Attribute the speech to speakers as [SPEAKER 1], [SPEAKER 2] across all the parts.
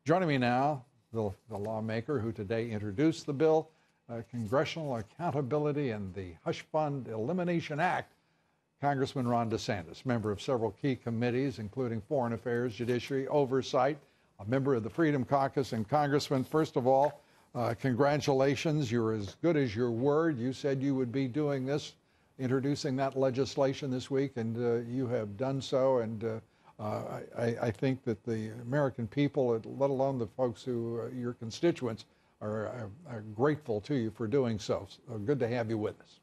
[SPEAKER 1] Joining me now, the lawmaker who today introduced the bill, Congressional Accountability and the Hush Fund Elimination Act, Congressman Ron DeSantis, member of several key committees, including Foreign Affairs, Judiciary, Oversight, a member of the Freedom Caucus. And Congressman, first of all, congratulations. You're as good as your word. You said you would be doing this, introducing that legislation this week, and you have done so. And I think that the American people, let alone the folks who your constituents, are grateful to you for doing so. So good to have you with us.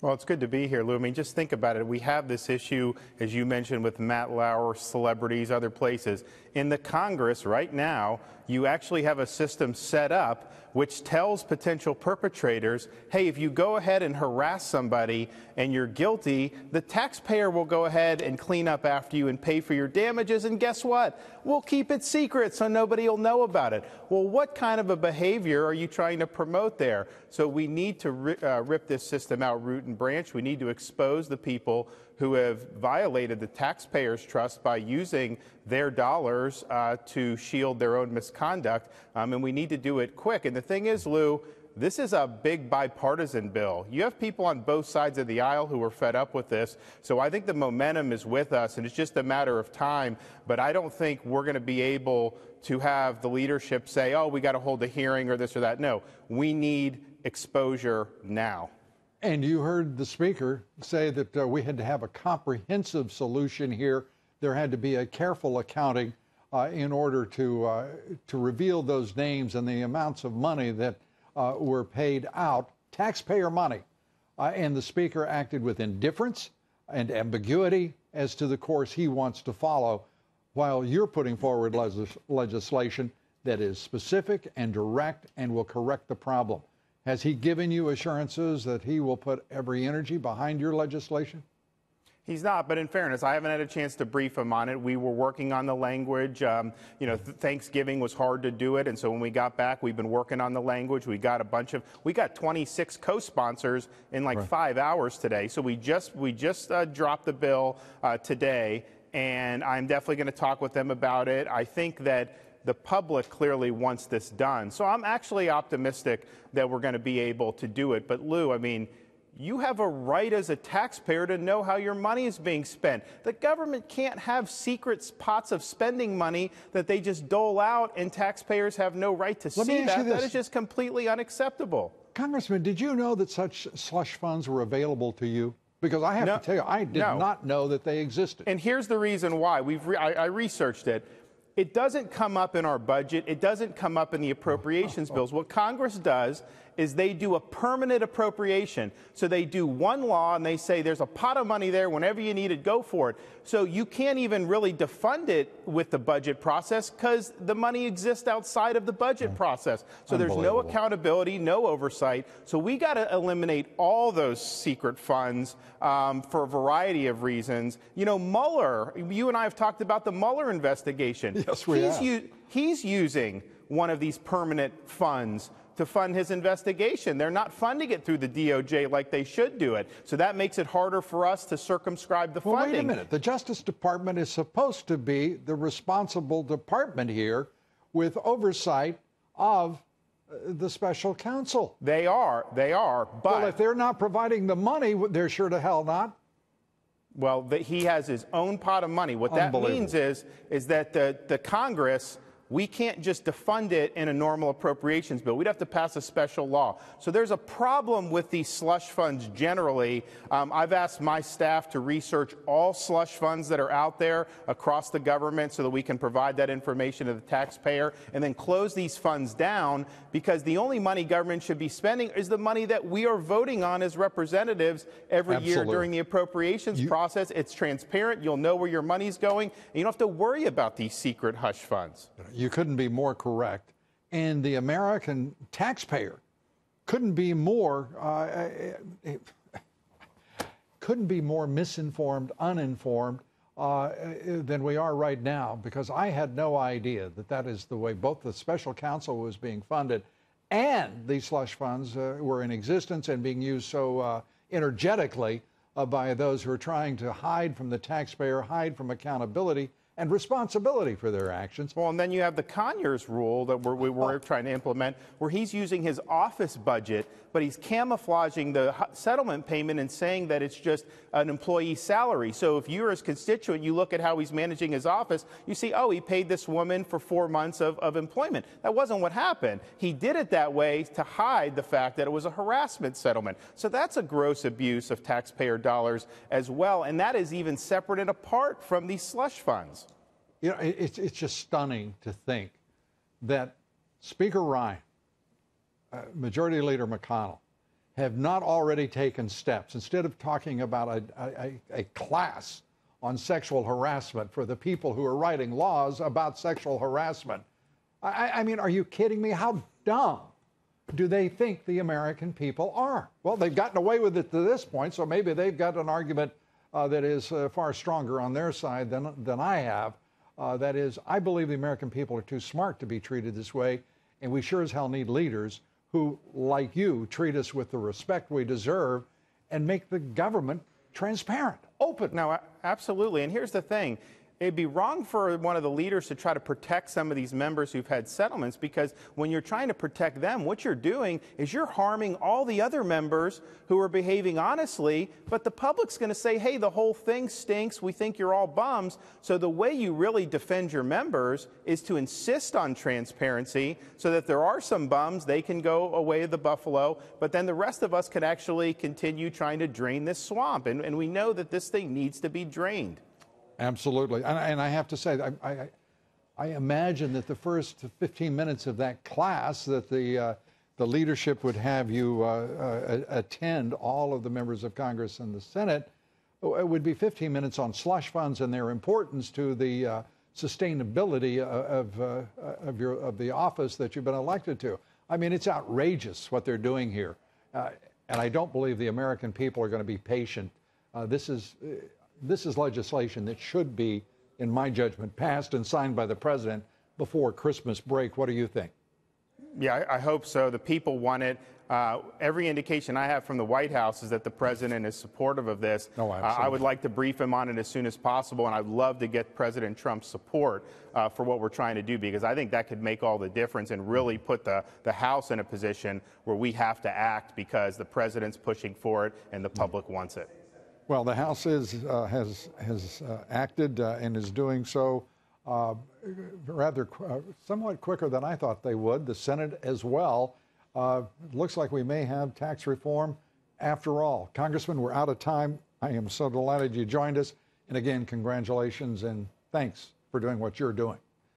[SPEAKER 2] Well, it's good to be here, Lou. I mean, just think about it. We have this issue, as you mentioned, with Matt Lauer, celebrities, other places. In the Congress right now, you actually have a system set up which tells potential perpetrators, hey, if you go ahead and harass somebody and you're guilty, the taxpayer will go ahead and clean up after you and pay for your damages. And guess what? We'll keep it secret so nobody will know about it. Well, what kind of a behavior are you trying to promote there? So we need to rip this system out root and branch. We need to expose the people who have violated the taxpayers' trust by using their dollars to shield their own misconduct, and we need to do it quick. And the thing is, Lou, this is a big bipartisan bill. You have people on both sides of the aisle who are fed up with this, so I think the momentum is with us, and it's just a matter of time. But I don't think we're going to be able to have the leadership say, oh, we got to hold a hearing or this or that. No, we need exposure now.
[SPEAKER 1] And you heard the speaker say that we had to have a comprehensive solution here. There had to be a careful accounting in order to reveal those names and the amounts of money that were paid out, taxpayer money. And the speaker acted with indifference and ambiguity as to the course he wants to follow, while you're putting forward legislation that is specific and direct and will correct the problem. Has he given you assurances that he will put every energy behind your legislation?
[SPEAKER 2] He's not, but in fairness, I haven't had a chance to brief him on it. We were working on the language. Thanksgiving was hard to do it, and so when we got back, we've been working on the language. We got 26 co-sponsors in like 5 hours today. So we just dropped the bill today, and I'm definitely going to talk with them about it. I think that the public clearly wants this done. So I'm actually optimistic that we're going to be able to do it. But Lou, I mean, you have a right as a taxpayer to know how your money is being spent. The government can't have secret pots of spending money that they just dole out and taxpayers have no right to see that. That is just completely unacceptable.
[SPEAKER 1] Congressman, did you know that such slush funds were available to you? Because I have to tell you, I did not know that they existed.
[SPEAKER 2] And here's the reason why. I researched it. It doesn't come up in our budget. It doesn't come up in the appropriations bills. What Congress does is they do a permanent appropriation. So they do one law and they say there's a pot of money there. Whenever you need it, go for it. So you can't even really defund it with the budget process because the money exists outside of the budget process. So there's no accountability, no oversight. So we got to eliminate all those secret funds for a variety of reasons. You know, Mueller, you and I have talked about the Mueller investigation.
[SPEAKER 1] Yes, we have.
[SPEAKER 2] He's using one of these permanent funds to fund his investigation. They're not funding it through the DOJ like they should do it. So that makes it harder for us to circumscribe the funding.
[SPEAKER 1] Wait a minute. The Justice Department is supposed to be the responsible department here with oversight of the special counsel.
[SPEAKER 2] They are. But
[SPEAKER 1] well, if they're not providing the money, they're sure to hell not.
[SPEAKER 2] Well, he has his own pot of money. What that means is that the Congress, we can't just defund it in a normal appropriations bill. We'd have to pass a special law. So there's a problem with these slush funds generally. I've asked my staff to research all slush funds that are out there across the government so that we can provide that information to the taxpayer and then close these funds down, because the only money government should be spending is the money that we are voting on as representatives every year during the appropriations process. It's transparent. You'll know where your money's going, and you don't have to worry about these secret hush funds.
[SPEAKER 1] You couldn't be more correct. And the American taxpayer couldn't be more misinformed, uninformed than we are right now, because I had no idea that that is the way both the special counsel was being funded and these slush funds were in existence and being used so energetically by those who are trying to hide from the taxpayer, hide from accountability, and responsibility for their actions.
[SPEAKER 2] Well, and then you have the Conyers rule that we're trying to implement, where he's using his office budget, but he's camouflaging the settlement payment and saying that it's just an employee salary. So if you're his constituent, you look at how he's managing his office, you see, oh, he paid this woman for 4 months of employment. That wasn't what happened. He did it that way to hide the fact that it was a harassment settlement. So that's a gross abuse of taxpayer dollars as well, and that is even separate and apart from these slush funds.
[SPEAKER 1] You know, it's just stunning to think that Speaker Ryan, Majority Leader McConnell, have not already taken steps. Instead of talking about a class on sexual harassment for the people who are writing laws about sexual harassment. I mean, are you kidding me? How dumb do they think the American people are? Well, they've gotten away with it to this point, so maybe they've got an argument that is far stronger on their side than I have. That is, I believe the American people are too smart to be treated this way, and we sure as hell need leaders who, like you, treat us with the respect we deserve and make the government transparent, open.
[SPEAKER 2] No, absolutely. And here's the thing. It'd be wrong for one of the leaders to try to protect some of these members who've had settlements, because when you're trying to protect them, what you're doing is you're harming all the other members who are behaving honestly, but the public's going to say, hey, the whole thing stinks, we think you're all bums. So the way you really defend your members is to insist on transparency so that there are some bums, they can go away to the buffalo, but then the rest of us can actually continue trying to drain this swamp. And we know that this thing needs to be drained.
[SPEAKER 1] Absolutely. And I have to say, I imagine that the first 15 minutes of that class that the leadership would have you attend, all of the members of Congress and the Senate, it would be 15 minutes on slush funds and their importance to the sustainability of the office that you've been elected to. I mean, it's outrageous what they're doing here. And I don't believe the American people are going to be patient. This is legislation that should be, in my judgment, passed and signed by the president before Christmas break. What do you think?
[SPEAKER 2] Yeah, I hope so. The people want it. Every indication I have from the White House is that the president is supportive of this.
[SPEAKER 1] Oh, absolutely.
[SPEAKER 2] I would like to brief him on it as soon as possible, and I'd love to get President Trump's support for what we're trying to do, because I think that could make all the difference and really put the House in a position where we have to act because the president's pushing for it and the public wants it.
[SPEAKER 1] Well, the House has acted and is doing so somewhat quicker than I thought they would. The Senate as well. Looks like we may have tax reform after all. Congressman, we're out of time. I am so delighted you joined us. And again, congratulations and thanks for doing what you're doing.